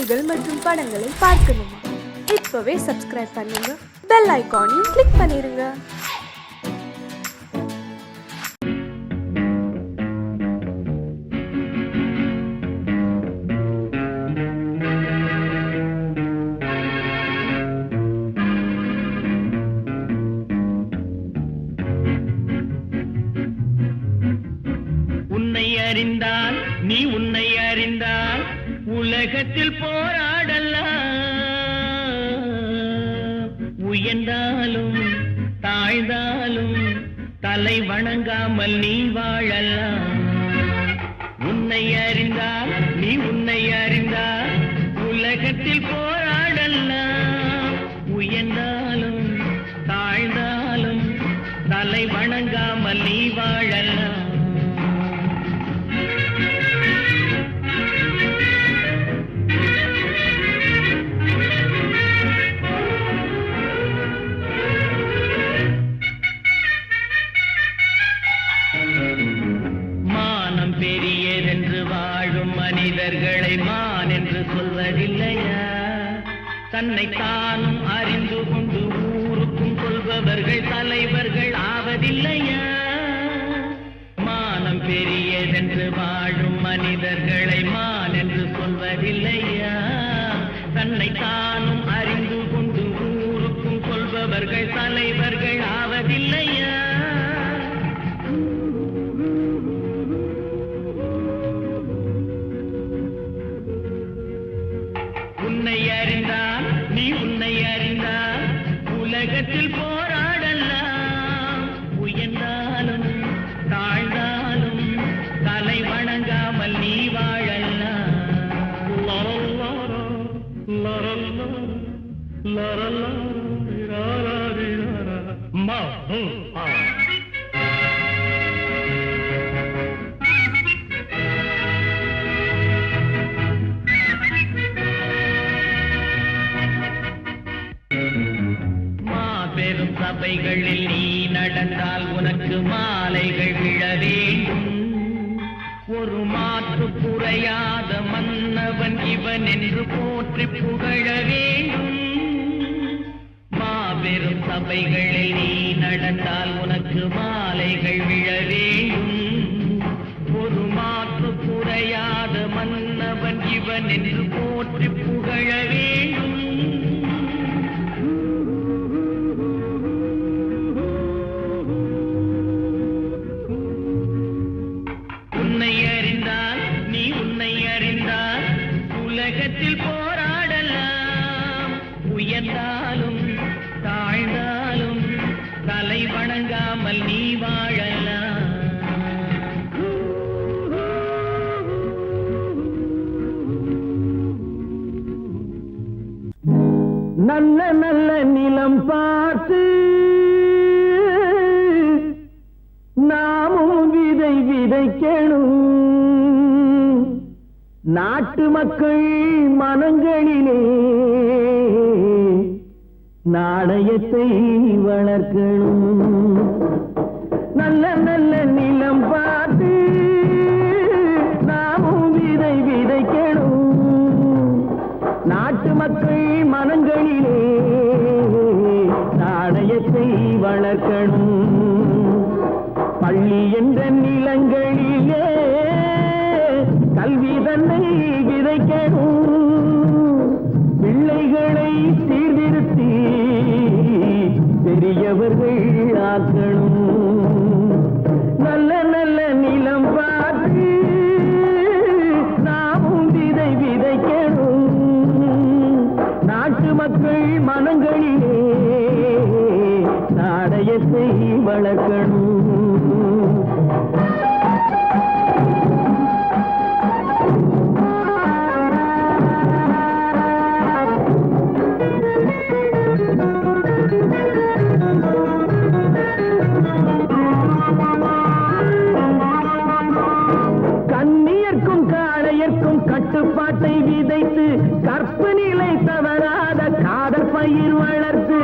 செய்திகள் மற்றும் படங்களை பார்க்கணுமா? இப்பவே சப்ஸ்கிரைப் பண்ணுங்க, பெல் ஐகானையும் கிளிக் பண்ணிருங்க. உன்னை அறிந்தால் நீ உன்னை அறிந்தால் உலகத்தில் போராடலாம். உயர்ந்தாலும் தாழ்ந்தாலும் தலை வணங்காமல் நீ வாழலாம். உன்னை அறிந்தால் நீ உன்னை அறிந்தால் உலகத்தில் போராடலாம். உயர்ந்தாலும் தாழ்ந்தாலும் தலை வணங்காமல் நீ வாழலாம். மானம் பெரியதென்று வாழும் மனிதர்களை மான் என்று சொல்வதில்லையா? தன்னை தானும் அறிந்து கொண்டு ஊருக்கும் சொல்பவர்கள் தலைவர்கள் ஆவதில்லையா? மானம் பெரியதென்று வாழும் மனிதர்களை மான் என்று சொல்வதில்லையா? தன்னை தானும் அறிந்து கொண்டு ஊருக்கும் சொல்பவர்கள் தலைவர்கள் ஆவதில்லையா? உன்னை அறிந்தால் நீ உன்னை அறிந்தால் உலகத்தில் போராடலாம். உயர்ந்தாலும் தாழ்ந்தாலும் தலை வணங்காமல் நீ வாழலாம். பெரும் சபைகளில் நீ நடந்தால் உனக்கு மாலைகள் விழ வேண்டும். ஒரு மாற்று குறையாத மன்னவன் இவன் என்று போற்றி புகழ வேண்டும். மாபெரும் சபைகளில் நீ நடந்தால் உனக்கு மாலைகள் விழ வேண்டும். ஒரு மாற்று குறையாத மன்னவன் இவன் என்று போற்றி புகழ வேண்டும். உன்னை அறிந்தால் நீ உன்னை அறிந்தால் உலகத்தில் போராடலாம். உயர்ந்தாலும் தாழ்ந்தாலும் தலை வணங்காமல் நீ வாழலாம். நல்ல நல்ல நிலம் பார்த்து நாமும் விதை விதைக்கணும். நாட்டு மக்கள் மனங்களிலே நாணயத்தை வளர்க்கணும். நல்ல நல்ல நிலம் பார்த்து நாமும் விதை விதைக்கணும். நாட்டு மக்கள் மனங்களிலே நாணயத்தை வளர்க்கணும். பள்ளி என்ற நிலங்களிலே கல்வி தன்னை விதைக்கணும். பிள்ளைகளை சீர்திருத்தி பெரியவர்கள் ஆக்கணும். நல்ல நல்ல நிலம் பார்த்து நாமும் விதை விதைக்கணும். நாட்டு மக்கள் மனங்களிலே நாணயத்தை வளர்க்கணும். கண்ணியர்க்கும் காளையர்க்கும் கட்டுப்பாட்டை விதைத்து கற்பு நிலை தவறாத காதல் பயிர் வளர்த்து.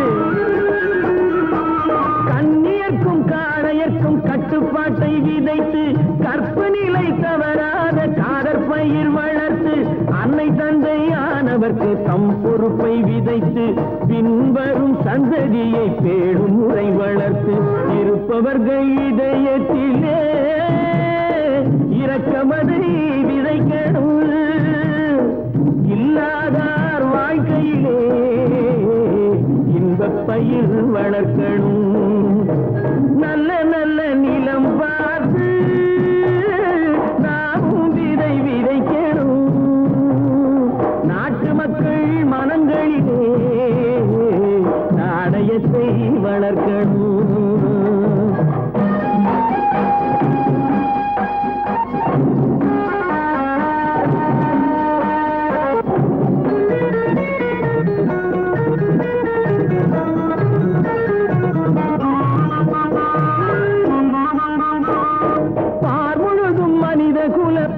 கண்ணியர்க்கும் காளையர்க்கும் கட்டுப்பாட்டை விதைத்து கற்பு நிலை தவறாத காதற் பயிர் வளர்த்து அன்னை தந்தையான கொண்டவர்க்கு தம் பொறுப்பை விதைத்து பின்வரும் சந்ததியை பேடும் முறை வளர்த்து இருப்பவர்கள் இதயத்திலே இரக்கமதை விதைக்கணும். இல்லாதார் வாழ்க்கையிலே இன்பப் பயிர் வளர்க்கணும். நல்ல நல்ல நிலம் பார்த்து நாமும் விதை விதைக்கணும். நாட்டு மக்கள் மனங்களிலே நாணயத்தை வளர்க்கணும்.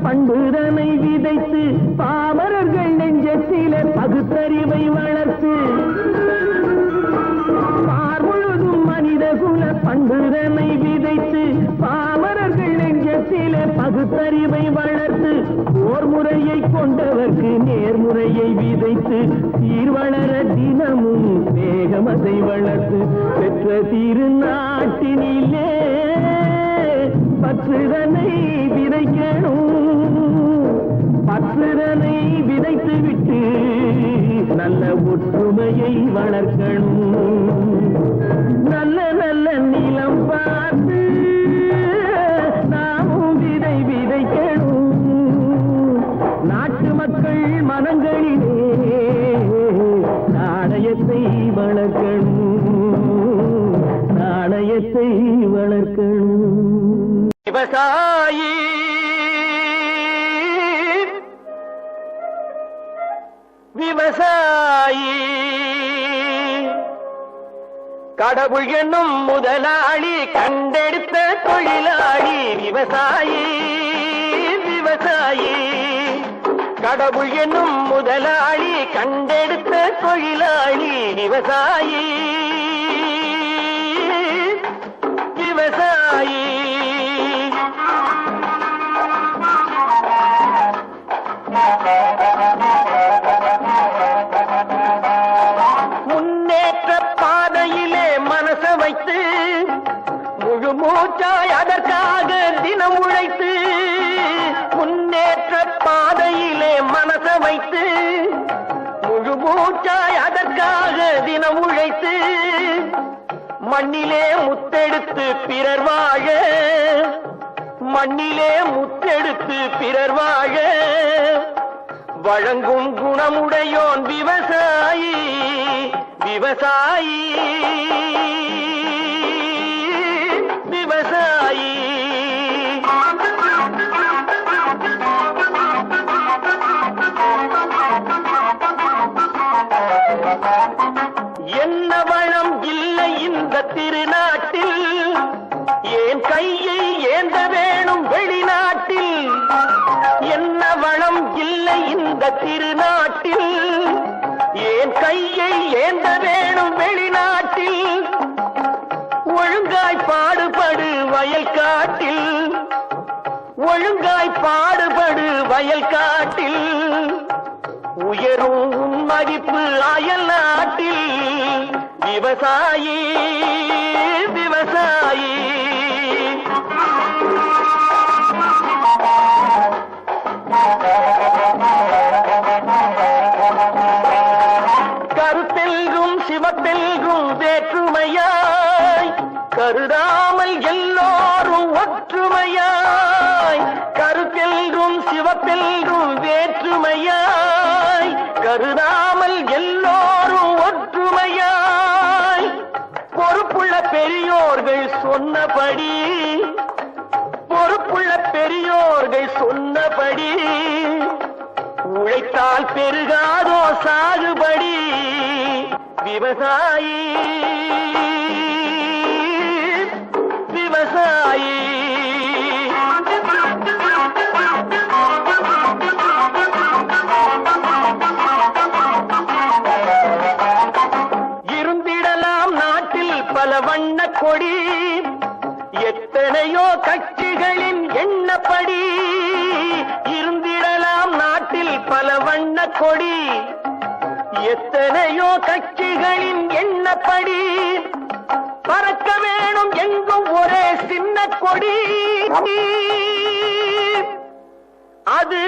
பண்புதனை விதைத்து பாமரர்கள் நெஞ்சத்திலே பகுத்தறிவை வளர்த்து பார்முழுதும் மனித குல பண்புதனை விதைத்து பாமரர்கள் நெஞ்சத்திலே பகுத்தறிவை வளர்த்து ஓர் முறையை கொண்டவர்க்கு நேர்முறையை விதைத்து சீர்வளர தினமும் வேகமதை வளர்த்து பெற்ற திருநாட்டினிலே பற்றுதனை விதைக்கணும். பற்றுதனை விதைத்து விட்டு நல்ல ஒற்றுமையை வளர்க்கணும். நல்ல நல்ல நிலம் பார்த்து நாமும் விதை விதைக்கணும். நாட்டு மக்கள் மனங்களிலே நாணயத்தை வளர்க்கணும். நாணயத்தை வளர்க்கணும். விவசாயி விவசாயி கடவுள் என்னும் முதலாளி கண்டெடுத்த தொழிலாளி விவசாயி விவசாயி கடவுள் என்னும் முதலாளி கண்டெடுத்த தொழிலாளி விவசாயி விவசாயி முன்னேற்ற பாதையிலே மனச வைத்து முழு மூச்சாய் அதற்காக தினம் உழைத்து முன்னேற்ற பாதையிலே மனச வைத்து முழு மூச்சாய் அதற்காக தினம் உழைத்து மண்ணிலே முத்தெடுத்து பிறர் வாழ மண்ணிலே முத்தெடுத்து பிறர் வாழ வழங்கும் குணமுடையோன் விவசாயி விவசாயி விவசாயி என்ன வளம் இல்லை இந்த திருநாட்டில் ஏன் கையை ஏந்த வேணும் வெளிநாட்டில் என்ன வளம் இல்லை இந்த திருநாட்டில் ஏன் கையை ஏந்த வேணும் வெளிநாட்டில் ஒழுங்காய் பாடுபடு வயல் காட்டில் ஒழுங்காய் பாடுபடு வயல் காட்டில் உயரும் மதிப்பு அயல் நாட்டில் விவசாயி விவசாயி கருத்தெல்கும் சிவத்தெல்கும் வேற்றுமையாய் கருதாமல் எல்லோரும் ஒற்றுமையாய் கருத்தெல்கும் சிவத்தெல்கும் வேற்றுமையாய் கருதாமல் எல்லோரும் ஒற்றுமையாய் பொறுப்புள்ள பெரியோர்கள் சொன்னபடி பொறுப்புள்ள பெரியோர்கள் சொன்னபடி உழைத்தால் பெருகாதோ சாகுபடி விவசாயி விவசாயி இருந்திடலாம் நாட்டில் பல வண்ண கொடி எத்தனையோ கட்சிகளின் எண்ணப்படி இருந்திடலாம் நாட்டில் பல வண்ண கொடி எத்தனையோ கட்சிகளின் எண்ணப்படி பறக்க வேணும் எங்கும் ஒரே சின்ன கொடி. அது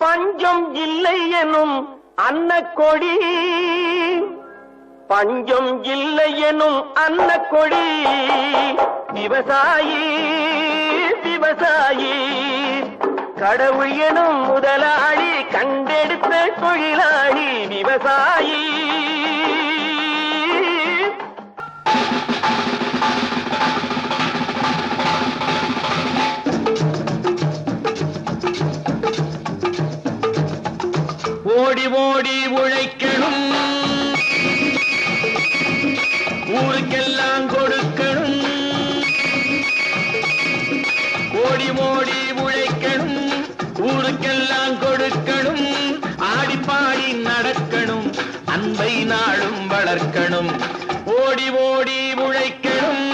பஞ்சம் இல்லை எனும் அன்னக்கொடி. பஞ்சம் இல்லை எனும் அன்னக்கொடி. விவசாயி விவசாயி கடவுள் எனும் முதலாளி கண்டெடுத்த தொழிலாளி விவசாயி. ஓடி ஓடி உழைக்கணும், ஊருக்கெல்லாம் கொடுக்கணும். ஓடி ஓடி உழைக்கணும், ஊருக்கெல்லாம் கொடுக்கணும். ஆடி பாடி நடக்கணும், அன்பை நாளும் வளர்க்கணும். ஓடி ஓடி உழைக்கணும்,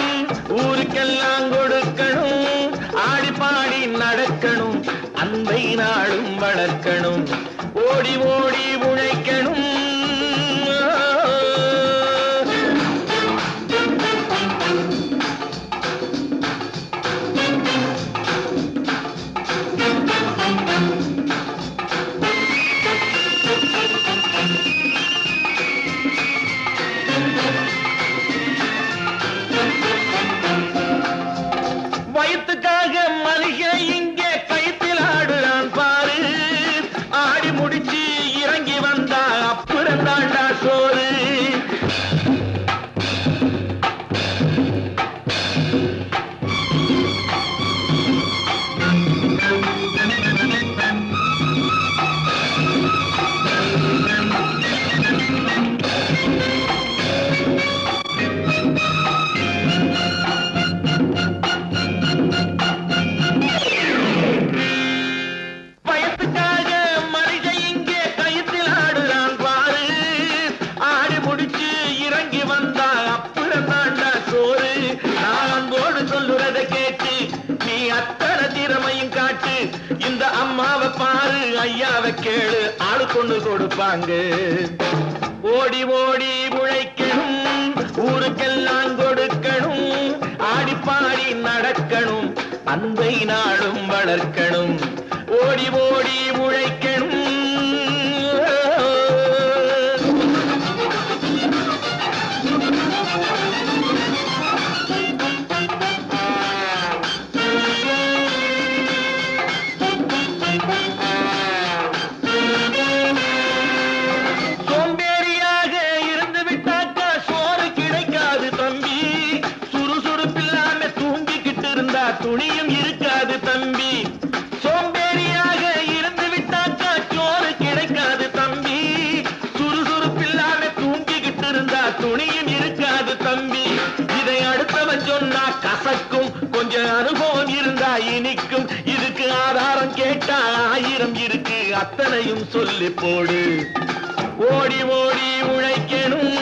ஊருக்கெல்லாம் கொடுக்கணும். ஆடி பாடி நடக்கணும், அன்பை நாளும் வளர்க்கணும். ஓடி ஓடி உழைக்கணும். வயிற்றுக்காக மனுஷன் இங்கே கைத்தில் ஆடுறான் பாரு. ஆடி முடிச்சு இறங்கி வந்தா அப்புறம் தாண்டா சோறு. இந்த அம்மாவை பாரு, ஐயாவை கேளு, ஆளு கொண்டு கொடுப்பாங்க. ஓடி ஓடி உழைக்கணும், ஊருக்கெல்லாம் கொடுக்கணும். ஆடி பாடி நடக்கணும், அன்பை நாளும் வளர்க்கணும். ஓடி ஓடி உழைக்கணும். சோம்பேறியாக இருந்து விட்டாக்கா சோறு கிடைக்காது தம்பி. சுறுசுறுப்பில்லாம தூங்கிக்கிட்டு இருந்தா துணியும் இருக்காது தம்பி. சோம்பேறியாக இருந்து விட்டாக்கா சோறு கிடைக்காது தம்பி. சுறுசுறுப்பில்லாம தூங்கிக்கிட்டு இருந்தா துணியும் இருக்காது தம்பி. இதை அடுத்தவன் சொன்னா கசக்கும், கொஞ்சம் அனுபவம் இருந்தா இனிக்கும். இதுக்கு ஆதாரம் கேட்டா 1000 இருக்கு, அத்தனையும் சொல்லி போடு. ஓடி ஓடி உழைக்கணும்.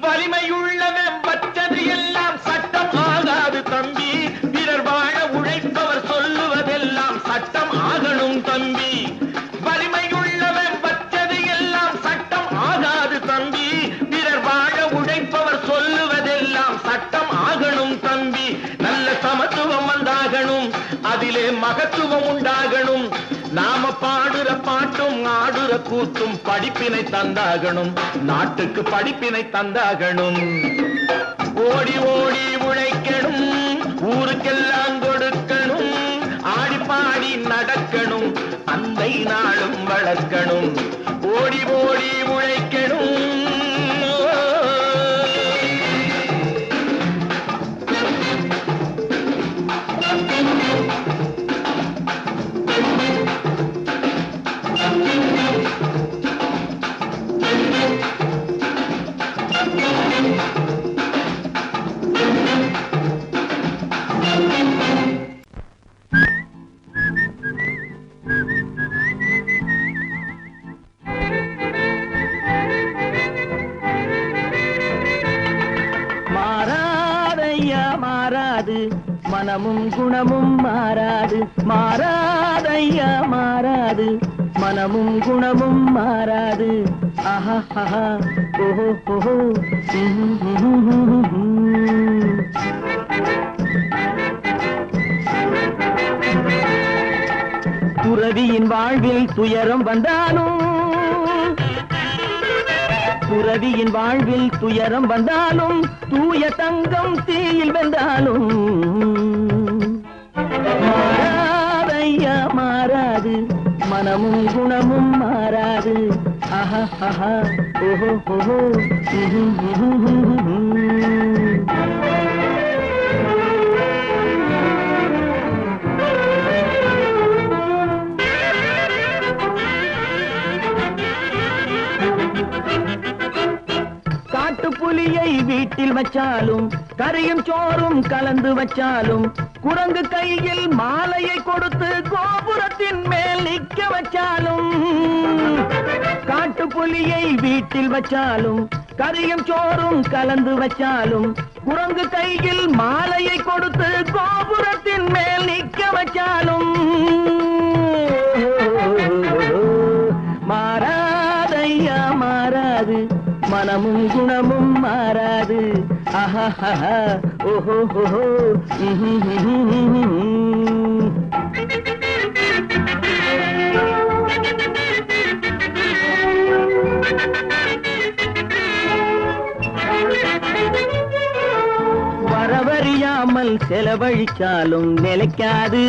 வலிமையுள்ளவன் வச்சது எல்லாம் சட்டம் ஆகாது தம்பி. பிறர் வாழ உழைப்பவர் சொல்லுவதெல்லாம் சட்டம் ஆகணும் தம்பி. வலிமையுள்ளவன் வச்சது எல்லாம் சட்டம் ஆகாது தம்பி. பிறர் வாழ உழைப்பவர் சொல்லுவதெல்லாம் சட்டம் ஆகணும் தம்பி. நல்ல சமத்துவம் வந்தாகணும், அதிலே மகத்துவம் உண்டாகணும். நாம பாடுற பாட்டும் ஆடுற கூத்தும் படிப்பினை தந்தாகணும், நாட்டுக்கு படிப்பினை தந்தாகணும். ஓடி ஓடி உழைக்கணும், ஊருக்கெல்லாம் கொடுக்கணும். ஆடி பாடி நடக்கணும், அன்பை நாளும் வளர்க்கணும். ஓடி ஓடி உழைக்கணும். குணமும் மாறாது மாறாதையா மாறாது மனமும் குணமும் மாறாது ஆஹா ஆஹா ஓஹோ ஓஹோ துறவியின் வாழ்வில் துயரம் வந்தாலும் துறவியின் வாழ்வில் துயரம் வந்தாலும் தூய தங்கம் தீயில் வென்றாலும் மாறாதையா மாறாது மனமும் குணமும் மாறாது ஆஹா ஆஹா ஓஹோ ஓஹோ புலியை வீட்டில் வச்சாலும் கறியும் சோறும் கலந்து வச்சாலும் குரங்கு கையில் மாலையை கொடுத்து கோபுரத்தின் மேல் நிற்க வச்சாலும் காட்டு புலியை வீட்டில் வச்சாலும் கறியும் சோறும் கலந்து வச்சாலும் குரங்கு கையில் மாலையை கொடுத்து கோபுரத்தின் மேல் நிற்க வச்சாலும் மாறாதையா மாறாது மனமும் குணமும் மாறாது ஆஹா ஆஹா ஓஹோ ஓஹோ வரவறியாமல் செலவழிச்சாலும் நிலைக்காது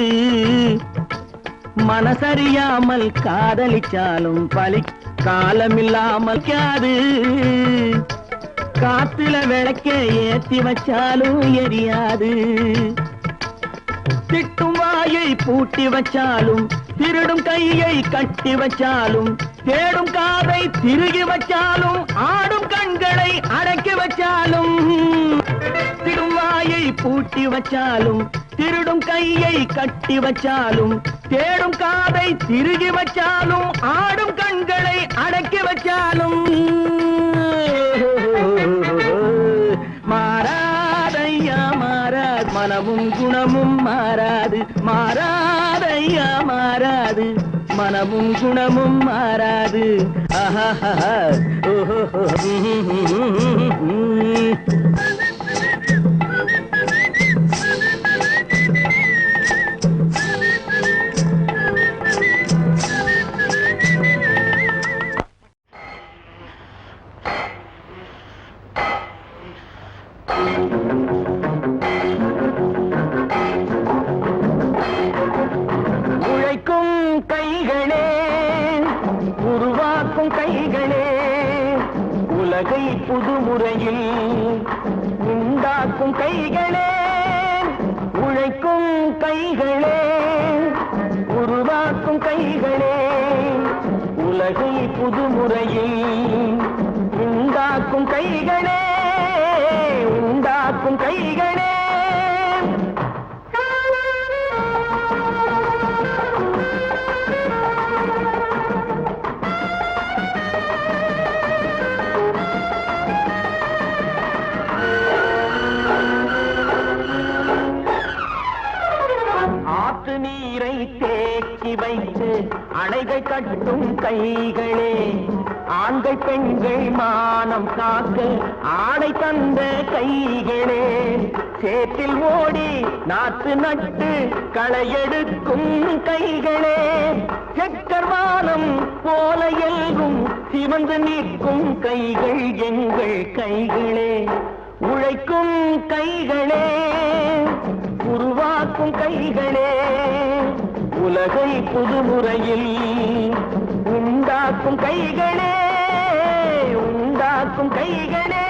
மனசறியாமல் காதலிச்சாலும் பலி காலமில்லாமல் காது காத்துல விளக்க ஏத்தி வச்சாலும் எரியாது திட்டும் வாயை பூட்டி வச்சாலும் திருடும் கையை கட்டி வச்சாலும் தேடும் காதை திருகி வச்சாலும் ஆடும் கண்களை அடக்கி வச்சாலும் திடும் வாயை பூட்டி வச்சாலும் திருடும் கையை கட்டி வச்சாலும் தேடும் காதை திருகி வச்சாலும் ஆடும் கண்களை அடக்கி வச்சாலும் மாறாதையா மாறாது மனமும் குணமும் மாறாது மாறாதையா மாறாது மனமும் குணமும் மாறாது ஆஹா ஓஹோ உழைக்கும் கைகளே உருவாக்கும் கைகளே உலகை புதுமுறையில் உண்டாக்கும் கைகளே உழைக்கும் கைகளே உருவாக்கும் கைகளே உலகை புதுமுறையில் உண்டாக்கும் கைகளே உண்டாக்கும் கைகளே ஆற்று நீரை தேக்கி வைத்து அணைகள் கட்டும் கைகளே ஆண்கள் பெண்கள் மானம் காக்க ஆடை தந்த கைகளே சேற்றில் ஓடி நாற்று நட்டு களையெடுக்கும் கைகளே செக்கர்வானம் போல எல்கும் சிவந்து நிற்கும் கைகள் எங்கள் கைகளே உழைக்கும் கைகளே உருவாக்கும் கைகளே உலகை புதுமுறையில் உண்டாக்கும் கைகளே உண்டாக்கும் கைகளே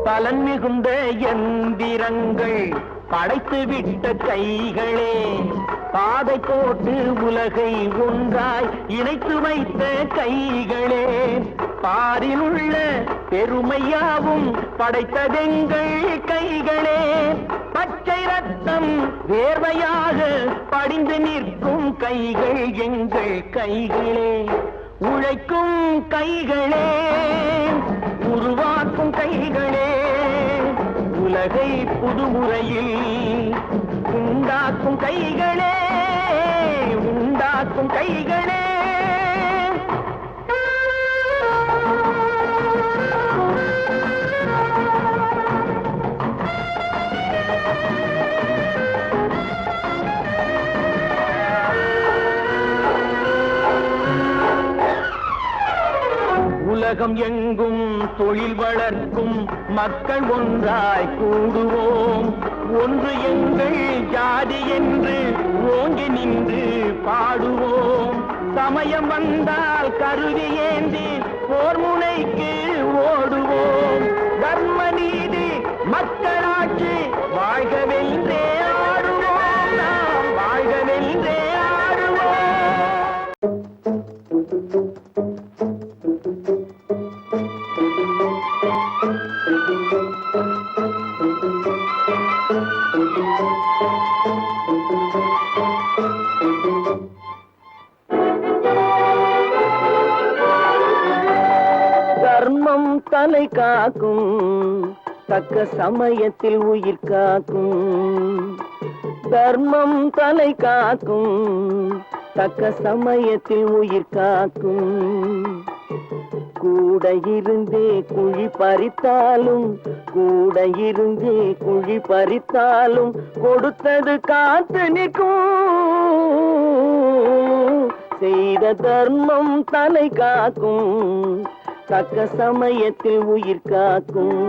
பலன் மிகுந்த எந்திரங்கள் படைத்து விட்ட கைகளே பாதை போட்டு உலகை ஒன்றாய் இணைத்து வைத்த கைகளே, பாரில் உள்ள பெருமையாவும் படைத்ததெங்கள் கைகளே. பச்சை ரத்தம் வேர்வையாக படிந்து நிற்கும் கைகள் எங்கள் கைகளே. உழைக்கும் கைகளே, உருவாக்கும் கைகளே, உலகை புதுமுறையில் உண்டாக்கும் கைகளே, உண்டாக்கும் கைகளே. உலகம் எங்கும் தொழில் வளர்க்கும் மக்கள் ஒன்றாய் கூடுவோம். ஒன்று எங்கள் ஜாதி என்று ஓங்கி நின்று பாடுவோம். சமயம் வந்தால் கருவி ஏந்தி போர் முனைக்கு ஓடுவோம். தர்ம நீதி மக்களாட்சி வாழ்கவென்றே ஆடுவோம். நாம் வாழ்கவென்றே ஆடுவோம். தர்மம் தலை காக்கும், தக்க சமயத்தில் உயிர் காக்கும். தர்மம் தலை காக்கும், தக்க சமயத்தில் உயிர் காக்கும். கூட இருந்தே குழி பறித்தாலும், கூட இருந்தே குழி பறித்தாலும் கொடுத்தது காத்து நிற்கும். செய்த தர்மம் தலை காக்கும், தக்க சமயத்தில் உயிர் காக்கும்.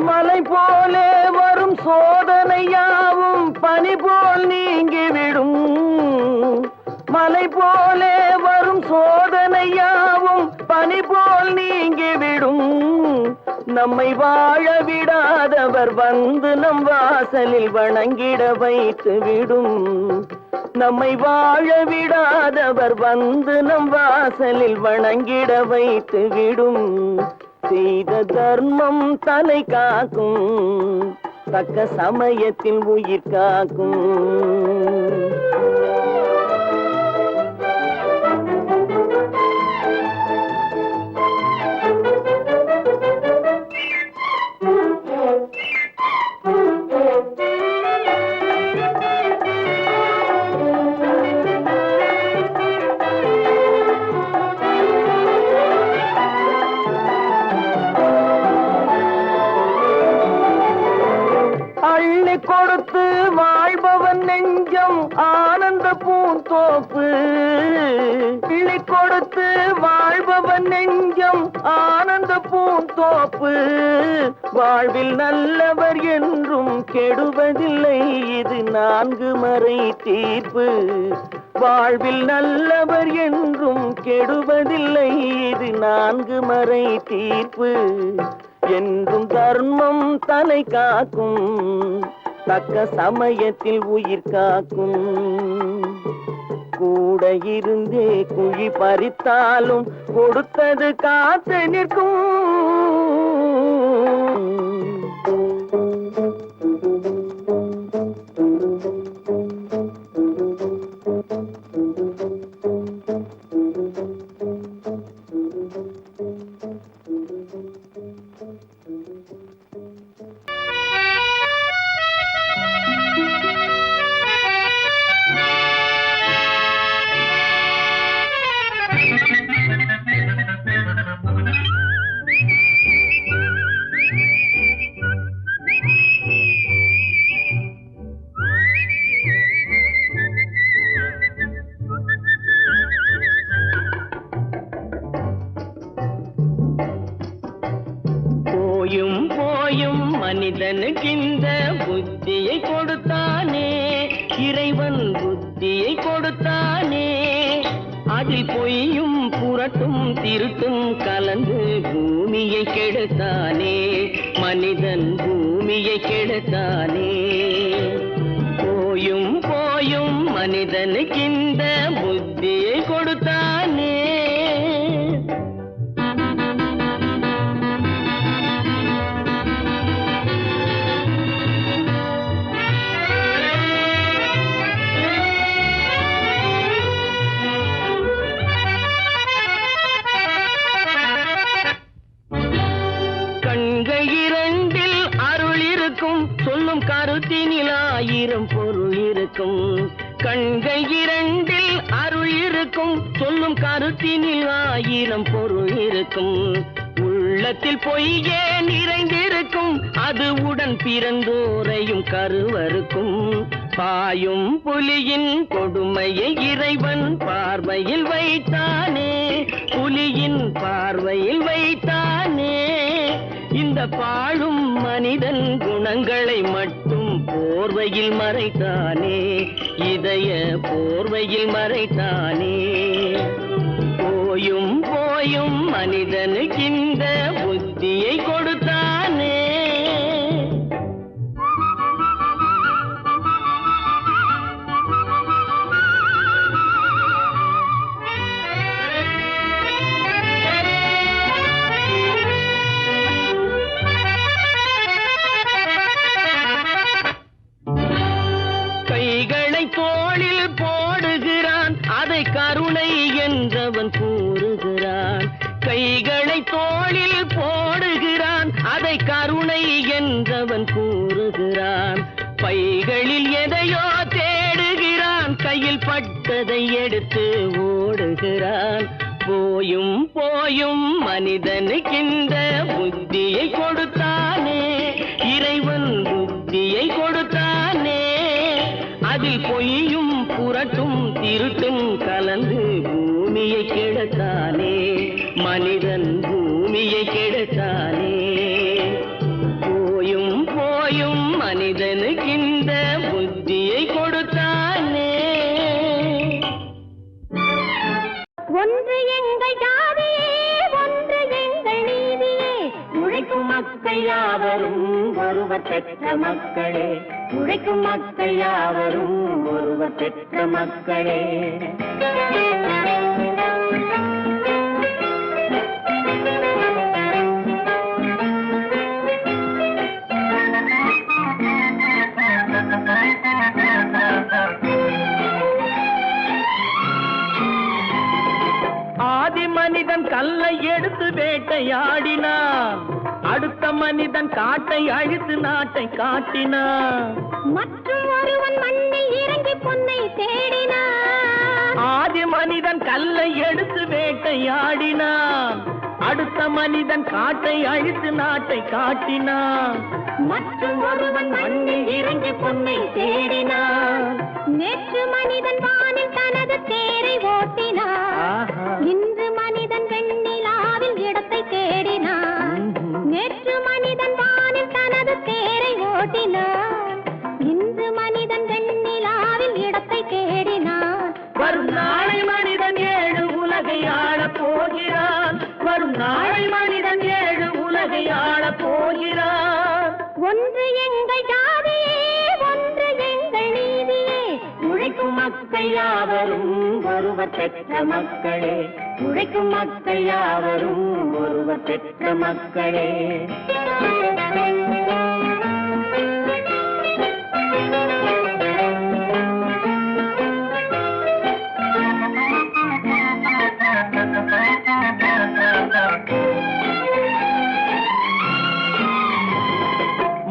மலை போலே வரும் சோதனையாவும் பனி போல் நீங்கிவிடும். மலை போலே வரும் சோதனையாவும் பனி போல் நீங்கிவிடும். நம்மை வாழ விடாதவர் வந்து நம் வாசலில் வணங்கிட வைத்து விடும். நம்மை வாழ விடாதவர் வந்து நம் வாசலில் வணங்கிட வைத்து விடும். செய்த தர்மம் தலை காக்கும், தக்க சமயத்தில் உயிர் காக்கும். அள்ளி கொடுத்து வாழ்பவன் நெஞ்சம் ஆனந்த பூந்தோப்பு. அள்ளி கொடுத்து வாழ்பவன் நெஞ்சம் ஆனந்த பூந்தோப்பு. வாழ்வில் நல்லவர் என்றும் கெடுவதில்லை, இது 4 மறை தீர்ப்பு. வாழ்வில் நல்லவர் என்றும் கெடுவதில்லை, இது 4 மறை தீர்ப்பு. என்றும் தர்மம் தலை காக்கும், தக்க சமயத்தில் உயிர் காக்கும். கூட இருந்தே குழி பறித்தாலும் கொடுத்தது காத்து நிற்கும். புத்தியை கொடுத்தானே, இறைவன் புத்தியை கொடுத்தானே. அதில் பொய்யும் புரட்டும் திருட்டும் கலந்து பூமியை கெடுத்தானே, மனிதன் பூமியை கெடுத்தானே. போயும் போயும் மனிதனுக்கு இந்த புத்தியை கொடுத்தானே. கண்கள் இரண்டில் அருள் இருக்கும், சொல்லும் கருத்தினில் ஆயிரம் பொருள் இருக்கும். கண்கள் இரண்டில் அருள் இருக்கும், சொல்லும் கருத்தினில் ஆயிரம் பொருள் இருக்கும். உள்ளத்தில் பொய்யே நிறைந்திருக்கும், அது உடன் பிறந்தோரையும் கருவருக்கும். பாயும் புலியின் கொடுமையை இறைவன் பார்வையில் வைத்தானே, புலியின் பார்வையில் வைத்தானே. இந்த பாழும் மனிதன் குணங்களை மட்டும் போர்வையில் மறைத்தானே, இதய போர்வையில் மறைத்தானே. போயும் போயும் மனிதனுக்கு இந்த புத்தியை கொடுத்தானே. கைகளை தோளில் போடுகிறான், அதை கருணை என்றவன் கூறுகிறான். கைகளை தோளில் போடுகிறான், அதை கருணை என்றவன் கூறுகிறான். பைகளில் எதையோ தேடுகிறான், கையில் பட்டதை எடுத்து ஓடுகிறான். போயும் போயும் மனிதனுக்கு இந்த புத்தியை கொடுத்தானே, இறைவன் புத்தியை கொடுத்தானே. அதில் பொய்யும் புரட்டும் திருட்டும் கலந்து பூமியை கெடுத்தானே, மனிதன் பூமியை கெடுத்தானே. போயும் போயும் மனிதனுக்கு இந்த புத்தியை கொடுத்தானே. ஒன்று எங்கள் ஜாதியே, ஒன்று எங்கள் நீதியே. உழைக்கும் மக்கள் யாவரும் ஒருவர் பெற்ற மக்களே, உழைக்கும் மக்கள் யாவரும் ஒருவர் பெற்ற மக்களே. ஆதி மனிதன் கல்லை எடுத்து வேட்டையாடினான், அடுத்த மனிதன் காட்டை அழித்து நாட்டை காட்டினான். மற்றும் ஒருவன் மண்ணில் இறங்கி பொன்னை தேடினான். ஆதி மனிதன் கல்லை எடுத்து வேட்டையாடினான், அடுத்த மனிதன் காட்டை அழித்து நாட்டை காட்டினான். மற்றும் ஒருவன் மண்ணில் இறங்கி பொன்னை தேடினான். நேற்று மனிதன் வானில் தனது தேரை ஓட்டினான், இன்று மனிதன் வெண்ணிலாவில் இடத்தை தேடினான். நேற்று மனிதன் வானில் தனது தேரை ஓட்டினான், இன்று மனிதன் வெண்ணிலாவில் இடத்தை தேடினான். வரும் நாளை மனிதன் ஏழு உலகை ஆளப் போகிறான், வரும் நாளை மனிதன் ஏழு உலகை ஆளப் போகிறான். ஒன்று எங்கள் ஜாதியே, ஒன்று எங்கள் நீதியே. உழைக்கும் மக்கள் யாவரும் ஒருவர் பெற்ற மக்களே, உழைக்கும் மக்கள் யாவரும் ஒருவர் பெற்ற மக்களே.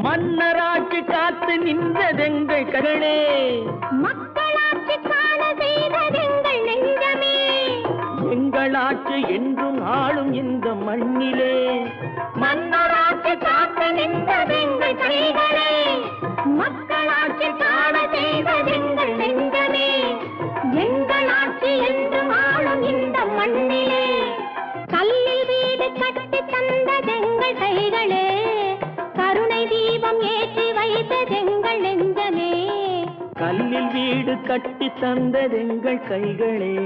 மன்னராட்சி காத்து நின்றதெங்கள் கரணே, மக்களாட்சி காண செய்ததெங்கள் நெஞ்சமே. எங்களாட்சி என்றும் ஆளும் இந்த மண்ணிலே, மன்னராட்சி காத்து நின்றதெங்கள் கைகளே. மக்களாட்சி காண செய்ததெங்கள் நெஞ்சமே. எங்கள் ஆட்சி என்றும் ஆளும் இந்த மண்ணிலே. கல்லில் வீடு கட்டி தந்ததெங்கள் கைகளே, கருணை தீபம் ஏற்றி வைத்ததெங்கள் நெஞ்சமே. கல்லில் வீடு கட்டி தந்ததெங்கள் கைகளே,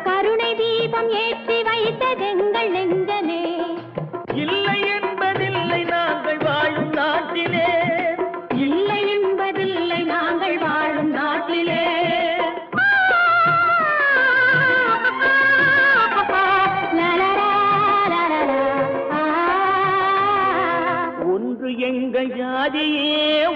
கருணை தீபம் ஏற்றி வைத்ததெங்கள் நெஞ்சமே. இல்லை என்பதில்லை நாங்கள் வாழும் நாட்டிலே, இல்லை என்பதில்லை நாங்கள் வாழும் நாட்டிலே. ஒன்று எங்கள் ஜாதியே,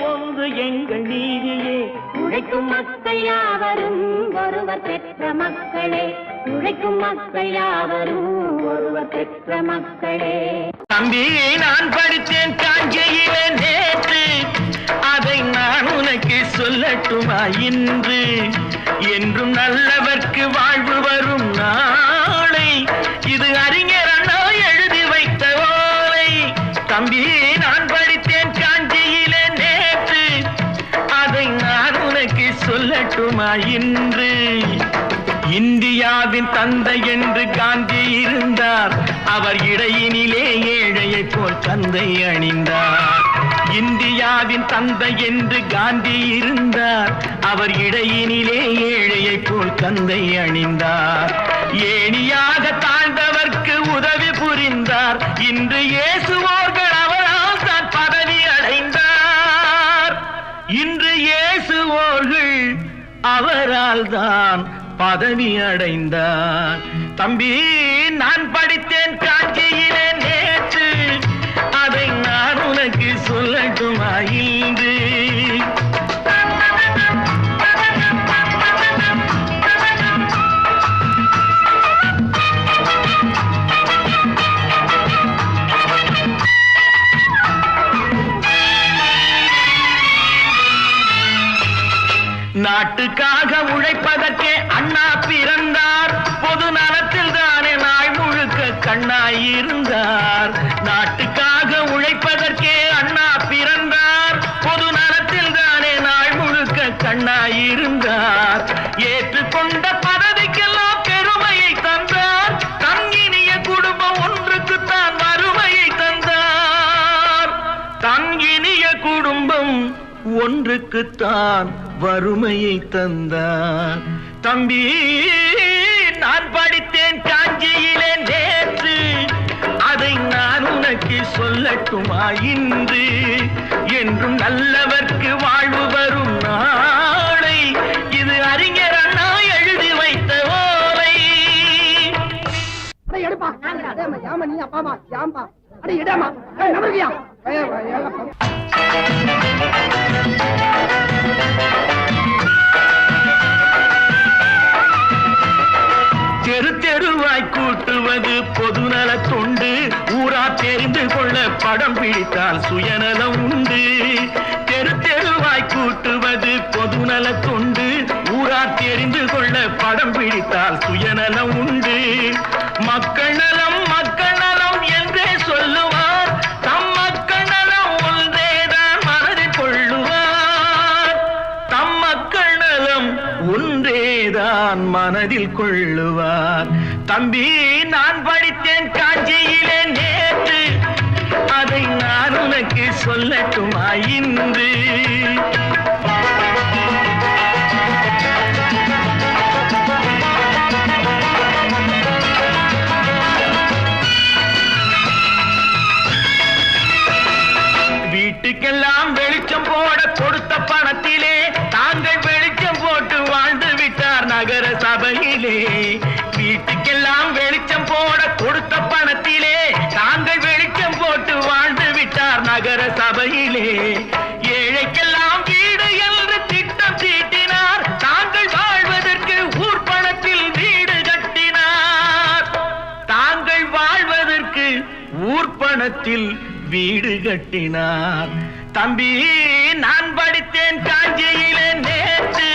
ஒன்று எங்கள் நீதியே. உழைக்கும் மக்கள் யாவரும் ஒருவர் பெற்ற மக்களே, உழைக்கும் மக்கள் யாவரும் ஒருவர் பெற்ற மக்களே. தம்பி, நான் படித்தேன் காஞ்சியிலே நேற்று, அதை நான் உனக்கு சொல்லட்டுமா இன்று? என்றும் நல்லவர்க்கு வாழ்வு வரும் நாளை, இது அறிஞர் அண்ணா எழுதி வைத்த ஓலை. தம்பி, நான் படித்தேன் காஞ்சியிலே நேற்று, அதை நான் உனக்கு சொல்லட்டுமா இன்று? இந்தியாவின் தந்தை என்று காந்தி இருந்தார், அவர் இடையினிலே ஏழையை போல் தந்தை அணிந்தார். இந்தியாவின் தந்தை என்று காந்தி இருந்தார், அவர் இடையினிலே ஏழையை போல் தந்தை அணிந்தார். ஏணியாக தாழ்ந்தவர்க்கு உதவி புரிந்தார், இன்று இயேசுவோர்கள் அவரால் தான் பதவி அடைந்தார். இன்று இயேசுவோர்கள் அவரால் தான் பதவி அடைந்தார். தம்பி, நான் படித்தேன் காஞ்சியிலே நேற்று, அதை நான் உனக்கு சொல்லட்டுமா இன்று? நாட்டுக்காக உழைப்பதற்கே அண்ணா பிறந்தார், பொது நலத்தில் தானே நாள் முழுக்க கண்ணாயிருந்தார். நாட்டுக்காக உழைப்பதற்கே அண்ணா பிறந்தார், பொது நலத்தில் தானே நாள் முழுக்க கண்ணாயிருந்தார். ஏற்றுக்கொண்ட பதவிக்கெல்லாம் பெருமையை தந்தார், தங்கினிய குடும்பம் ஒன்றுக்குத்தான் வறுமையை தந்தார். தங்கினிய குடும்பம் ஒன்றுக்குத்தான் வறுமையை தந்தார். தம்பி, நான் படித்தேன் காஞ்சியிலே நேற்று, அதை நான் உனக்கு சொல்லட்டுமா இன்று? என்றும் நல்லவர்க்கு வாழ்வு வரும் நாளை, இது அறிஞர் அண்ணா எழுதி வைத்த ஓலை. தெரு தெருவாய் கூட்டுவது பொதுநல தொண்டு, ஊரா தெரிந்து கொள்ள படம் பிடித்தால் சுயநலம் உண்டு. தெரு தெருவாய் கூட்டுவது பொதுநல தொண்டு, ஊரா தெரிந்து கொள்ள படம் பிடித்தால் சுயநலம் உண்டு. மக்கள் நலம் மக்கள் நலம் என்றே சொல்லுவார், தம் மக்கள் நலம் ஒன்றேதான் மனதில் கொள்ளுவார். தம் மக்கள் நலம் ஒன்றேதான் மனதில் கொள்ளுவார். தம்பி, நான் படித்தேன் காஞ்சியிலே நேற்று, அதை நான் உனக்கு சொல்லட்டுமா இன்று? வீட்டுக்கெல்லாம் வெளிச்சம் போட கொடுத்த பணத்திலே தாங்கள் வெளிச்சம் போட்டு வாழ்ந்து விட்டார் நகர சபையிலே. வீட்டுக்கெல்லாம் வெளிச்சம் போட கொடுத்த பணத்திலே தாங்கள் வெளிச்சம் போட்டு வாழ்ந்து விட்டார் நகர சபையிலே. ஏழைக்கெல்லாம் வீடு என்று திட்டம் தீட்டினார், தாங்கள் வாழ்வதற்கு ஊர் பணத்தில் வீடு கட்டினார். தாங்கள் வாழ்வதற்கு ஊர் பணத்தில் வீடு கட்டினார். தம்பி, நான் படித்தேன் காஞ்சியிலே நேற்று,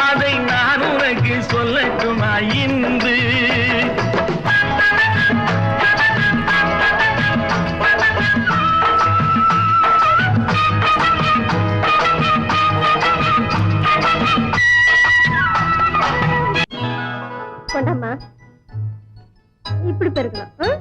அதை நான் உனக்கு சொல்லட்டுமா இன்று? கொண்டம்மா, இப்படி பெருக்கணும்.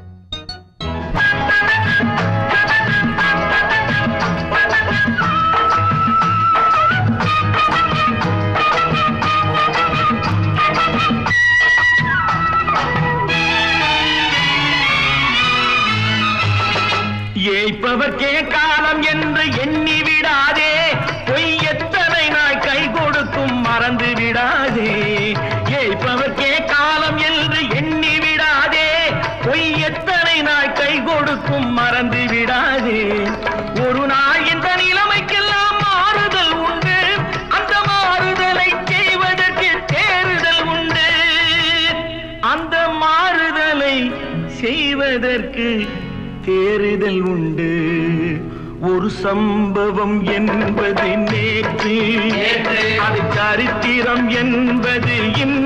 எதற்கு தேறுதல் உண்டு ஒரு சம்பவம் என்பது நேற்று அது சரித்திரம் என்பது இன்று